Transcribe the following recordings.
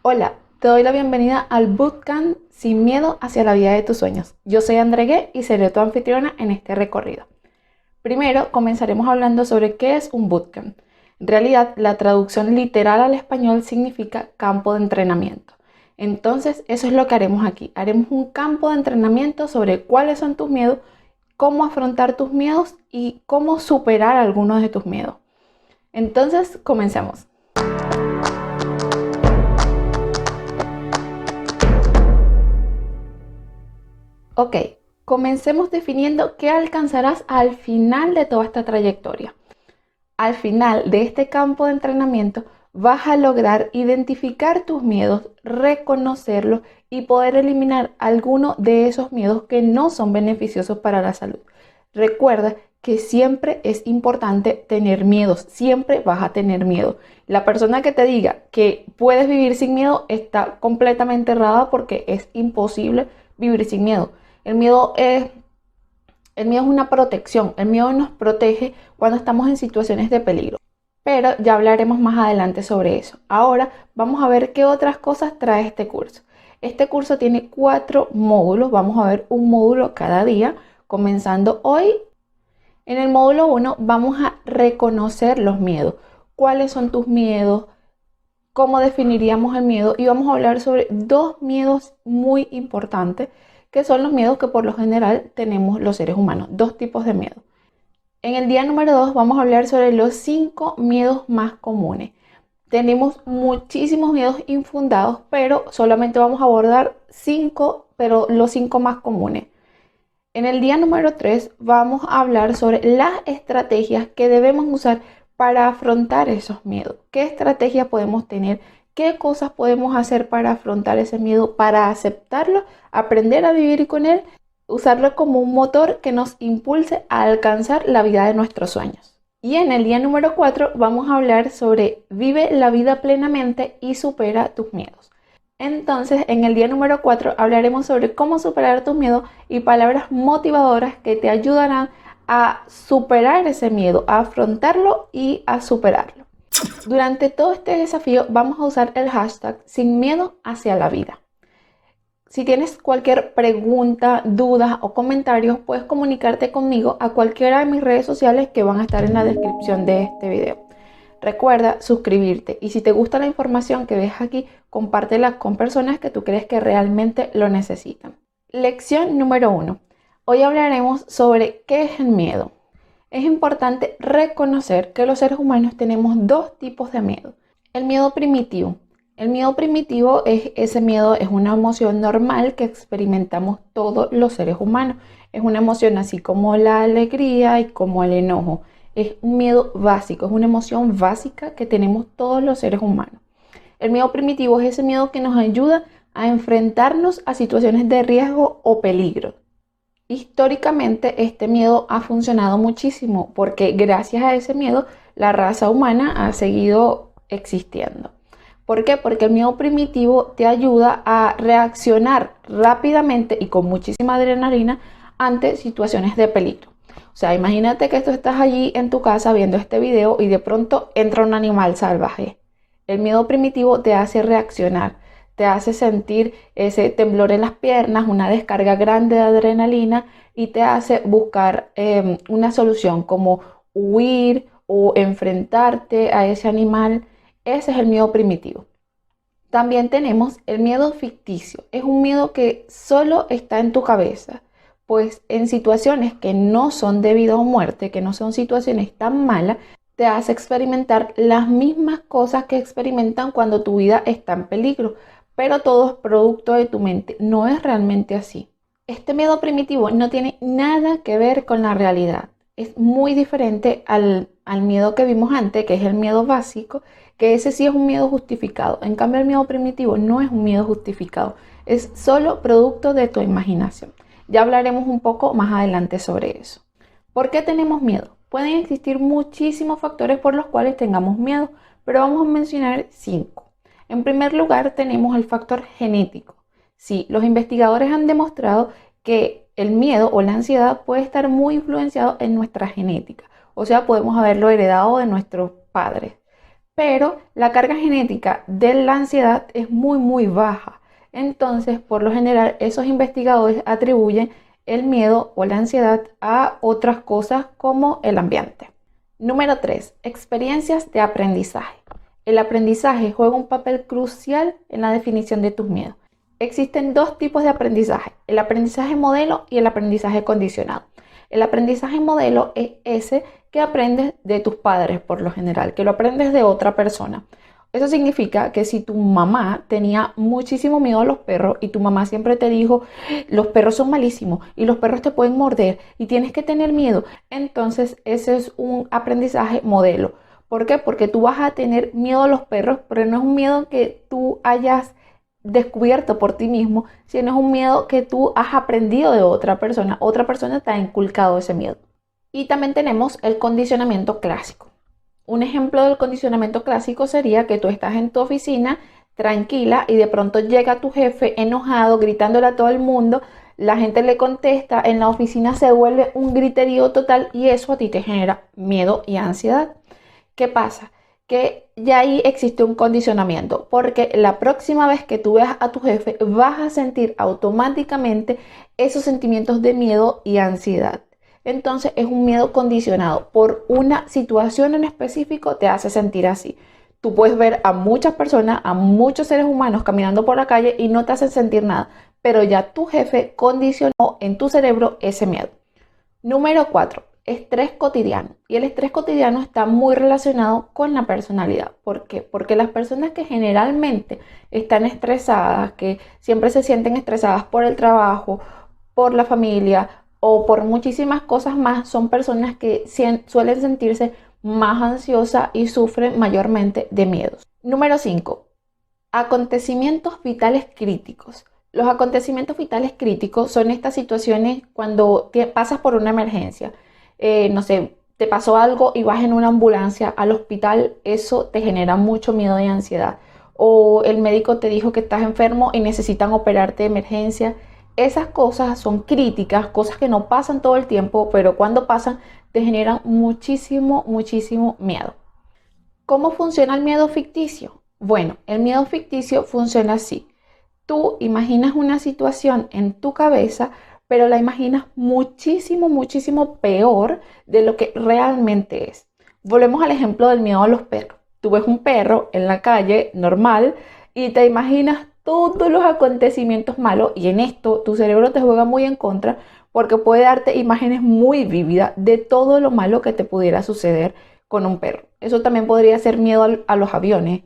Hola, te doy la bienvenida al Bootcamp Sin Miedo hacia la vida de tus sueños. Yo soy Andregué y seré tu anfitriona en este recorrido. Primero, comenzaremos hablando sobre qué es un bootcamp. En realidad, la traducción literal al español significa campo de entrenamiento. Entonces, eso es lo que haremos aquí. Haremos un campo de entrenamiento sobre cuáles son tus miedos, cómo afrontar tus miedos y cómo superar algunos de tus miedos. Entonces, comencemos. Ok, comencemos definiendo qué alcanzarás al final de toda esta trayectoria. Al final de este campo de entrenamiento vas a lograr identificar tus miedos, reconocerlos y poder eliminar alguno de esos miedos que no son beneficiosos para la salud. Recuerda que siempre es importante tener miedos, siempre vas a tener miedo. La persona que te diga que puedes vivir sin miedo está completamente errada porque es imposible vivir sin miedo. El miedo es una protección, el miedo nos protege cuando estamos en situaciones de peligro. Pero ya hablaremos más adelante sobre eso. Ahora vamos a ver qué otras cosas trae este curso. Este curso tiene 4 módulos, vamos a ver un módulo cada día, comenzando hoy. En el módulo 1 vamos a reconocer los miedos. ¿Cuáles son tus miedos? ¿Cómo definiríamos el miedo? Y vamos a hablar sobre 2 miedos muy importantes, que son los miedos que por lo general tenemos los seres humanos, 2 tipos de miedo. En el día número 2 vamos a hablar sobre los 5 miedos más comunes. Tenemos muchísimos miedos infundados, pero solamente vamos a abordar 5, pero los 5 más comunes. En el día número 3 vamos a hablar sobre las estrategias que debemos usar para afrontar esos miedos. ¿Qué estrategias podemos tener? ¿Qué cosas podemos hacer para afrontar ese miedo, para aceptarlo, aprender a vivir con él, usarlo como un motor que nos impulse a alcanzar la vida de nuestros sueños? Y en el día número 4 vamos a hablar sobre vive la vida plenamente y supera tus miedos. Entonces, en el día número 4 hablaremos sobre cómo superar tus miedos y palabras motivadoras que te ayudarán a superar ese miedo, a afrontarlo y a superarlo. Durante todo este desafío vamos a usar el hashtag sin miedo hacia la vida. Si tienes cualquier pregunta, duda o comentario, puedes comunicarte conmigo a cualquiera de mis redes sociales que van a estar en la descripción de este video. Recuerda suscribirte y si te gusta la información que ves aquí, compártela con personas que tú crees que realmente lo necesitan. Lección número 1. Hoy hablaremos sobre qué es el miedo. Es importante reconocer que los seres humanos tenemos 2 tipos de miedo. El miedo primitivo. El miedo primitivo es una emoción normal que experimentamos todos los seres humanos. Es una emoción así como la alegría y como el enojo. Es un miedo básico, es una emoción básica que tenemos todos los seres humanos. El miedo primitivo es ese miedo que nos ayuda a enfrentarnos a situaciones de riesgo o peligro. Históricamente este miedo ha funcionado muchísimo porque gracias a ese miedo la raza humana ha seguido existiendo. ¿Por qué? Porque el miedo primitivo te ayuda a reaccionar rápidamente y con muchísima adrenalina ante situaciones de peligro. O sea, imagínate que tú estás allí en tu casa viendo este video y de pronto entra un animal salvaje. El miedo primitivo te hace reaccionar, te hace sentir ese temblor en las piernas, una descarga grande de adrenalina y te hace buscar una solución como huir o enfrentarte a ese animal. Ese es el miedo primitivo. También tenemos el miedo ficticio. Es un miedo que solo está en tu cabeza, pues en situaciones que no son de vida o muerte, que no son situaciones tan malas, te hace experimentar las mismas cosas que experimentan cuando tu vida está en peligro, pero todo es producto de tu mente, no es realmente así. Este miedo primitivo no tiene nada que ver con la realidad, es muy diferente al miedo que vimos antes, que es el miedo básico, que ese sí es un miedo justificado. En cambio, el miedo primitivo no es un miedo justificado, es solo producto de tu imaginación. Ya hablaremos un poco más adelante sobre eso. ¿Por qué tenemos miedo? Pueden existir muchísimos factores por los cuales tengamos miedo, pero vamos a mencionar 5. En primer lugar, tenemos el factor genético. Sí, los investigadores han demostrado que el miedo o la ansiedad puede estar muy influenciado en nuestra genética. O sea, podemos haberlo heredado de nuestros padres. pero la carga genética de la ansiedad es muy baja. Entonces, por lo general, esos investigadores atribuyen el miedo o la ansiedad a otras cosas como el ambiente. Número 3. Experiencias de aprendizaje. El aprendizaje juega un papel crucial en la definición de tus miedos. Existen dos tipos de aprendizaje, el aprendizaje modelo y el aprendizaje condicionado. El aprendizaje modelo es ese que aprendes de tus padres por lo general, que lo aprendes de otra persona. Eso significa que si tu mamá tenía muchísimo miedo a los perros y tu mamá siempre te dijo, los perros son malísimos y los perros te pueden morder y tienes que tener miedo, entonces ese es un aprendizaje modelo. ¿Por qué? Porque tú vas a tener miedo a los perros, pero no es un miedo que tú hayas descubierto por ti mismo, sino es un miedo que tú has aprendido de otra persona te ha inculcado ese miedo. Y también tenemos el condicionamiento clásico. Un ejemplo del condicionamiento clásico sería que tú estás en tu oficina tranquila y de pronto llega tu jefe enojado, gritándole a todo el mundo, la gente le contesta, en la oficina se vuelve un griterío total y eso a ti te genera miedo y ansiedad. ¿Qué pasa? Que ya ahí existe un condicionamiento, porque la próxima vez que tú veas a tu jefe vas a sentir automáticamente esos sentimientos de miedo y ansiedad. Entonces es un miedo condicionado por una situación en específico, te hace sentir así. Tú puedes ver a muchas personas, a muchos seres humanos caminando por la calle y no te hacen sentir nada, pero ya tu jefe condicionó en tu cerebro ese miedo. Número 4. Estrés cotidiano. Y el estrés cotidiano está muy relacionado con la personalidad. ¿Por qué? Porque las personas que generalmente están estresadas, que siempre se sienten estresadas por el trabajo, por la familia o por muchísimas cosas más, son personas que suelen sentirse más ansiosas y sufren mayormente de miedos. Número 5. Acontecimientos vitales críticos. Los acontecimientos vitales críticos son estas situaciones cuando pasas por una emergencia. No sé, te pasó algo y vas en una ambulancia al hospital, eso te genera mucho miedo y ansiedad. O el médico te dijo que estás enfermo y necesitan operarte de emergencia. Esas cosas son críticas, cosas que no pasan todo el tiempo, pero cuando pasan te generan muchísimo miedo. ¿Cómo funciona el miedo ficticio? Bueno, el miedo ficticio funciona así. Tú imaginas una situación en tu cabeza, pero la imaginas muchísimo peor de lo que realmente es. Volvemos al ejemplo del miedo a los perros. Tú ves un perro en la calle normal y te imaginas todos los acontecimientos malos y en esto tu cerebro te juega muy en contra porque puede darte imágenes muy vívidas de todo lo malo que te pudiera suceder con un perro. Eso también podría ser miedo a los aviones.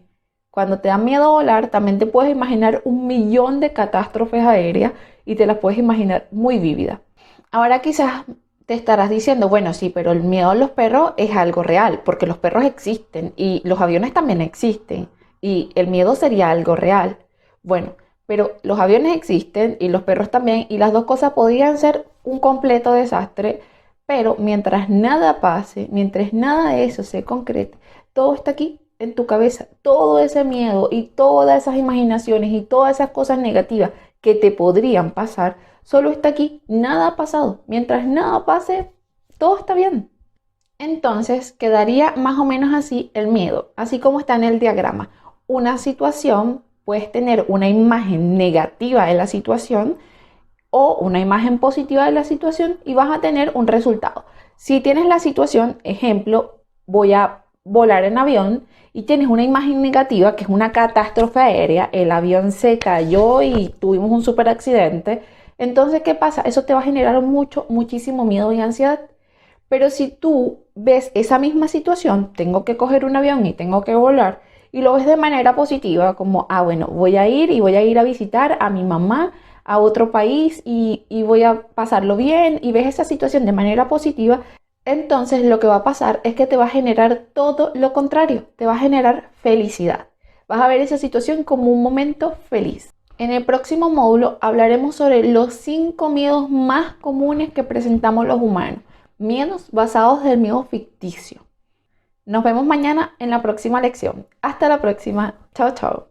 Cuando te da miedo volar, también te puedes imaginar 1.000.000 de catástrofes aéreas y te las puedes imaginar muy vívidas. Ahora quizás te estarás diciendo, bueno, sí, pero el miedo a los perros es algo real, porque los perros existen y los aviones también existen y el miedo sería algo real. Bueno, pero los aviones existen y los perros también y las dos cosas podrían ser un completo desastre, pero mientras nada pase, mientras nada de eso se concrete, todo está aquí en tu cabeza, todo ese miedo y todas esas imaginaciones y todas esas cosas negativas que te podrían pasar, solo está aquí, nada ha pasado. Mientras nada pase, todo está bien. Entonces quedaría más o menos así el miedo, así como está en el diagrama. Una situación, puedes tener una imagen negativa de la situación o una imagen positiva de la situación y vas a tener un resultado. Si tienes la situación, ejemplo, voy a volar en avión y tienes una imagen negativa que es una catástrofe aérea, el avión se cayó y tuvimos un super accidente, entonces ¿qué pasa? Eso te va a generar muchísimo miedo y ansiedad. Pero si tú ves esa misma situación, tengo que coger un avión y tengo que volar, y lo ves de manera positiva, como, bueno, voy a ir a visitar a mi mamá a otro país y voy a pasarlo bien, y ves esa situación de manera positiva, entonces lo que va a pasar es que te va a generar todo lo contrario, te va a generar felicidad. Vas a ver esa situación como un momento feliz. En el próximo módulo hablaremos sobre los 5 miedos más comunes que presentamos los humanos. Miedos basados del miedo ficticio. Nos vemos mañana en la próxima lección. Hasta la próxima. Chao, chao.